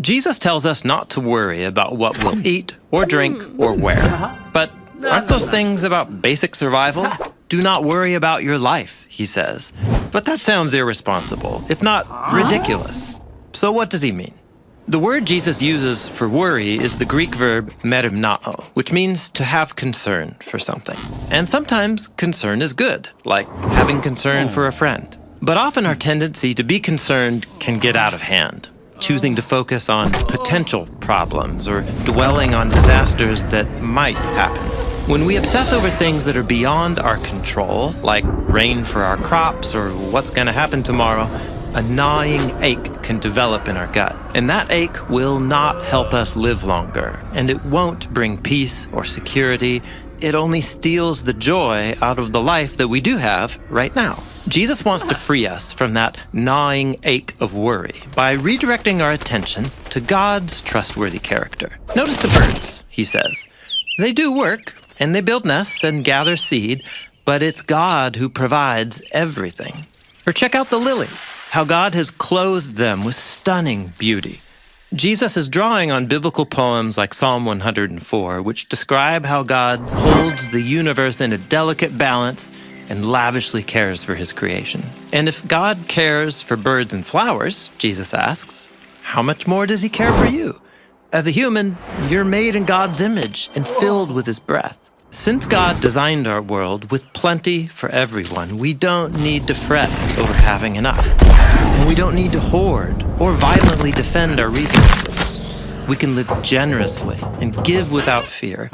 Jesus tells us not to worry about what we'll eat or drink or wear. But aren't those things about basic survival? Do not worry about your life, he says. But that sounds irresponsible, if not ridiculous. So what does he mean? The word Jesus uses for worry is the Greek verb merimnao, which means to have concern for something. And sometimes concern is good, like having concern for a friend. But often our tendency to be concerned can get out of hand, choosing to focus on potential problems or dwelling on disasters that might happen. When we obsess over things that are beyond our control, like rain for our crops or what's going to happen tomorrow, a gnawing ache can develop in our gut. And that ache will not help us live longer, and it won't bring peace or security. It only steals the joy out of the life that we do have right now. Jesus wants to free us from that gnawing ache of worry by redirecting our attention to God's trustworthy character. Notice the birds, he says. They do work, and they build nests and gather seed, but it's God who provides everything. Or check out the lilies, how God has clothed them with stunning beauty. Jesus is drawing on biblical poems like Psalm 104, which describe how God holds the universe in a delicate balance and lavishly cares for his creation. And if God cares for birds and flowers, Jesus asks, how much more does he care for you? As a human, you're made in God's image and filled with his breath. Since God designed our world with plenty for everyone, we don't need to fret over having enough. And we don't need to hoard or violently defend our resources. We can live generously and give without fear.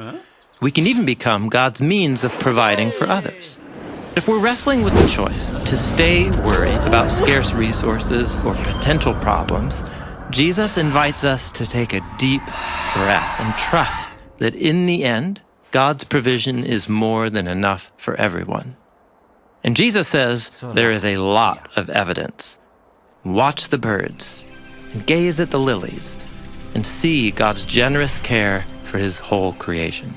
We can even become God's means of providing for others. If we're wrestling with the choice to stay worried about scarce resources or potential problems, Jesus invites us to take a deep breath and trust that in the end, God's provision is more than enough for everyone. And Jesus says there is a lot of evidence. Watch the birds, and gaze at the lilies, and see God's generous care for his whole creation.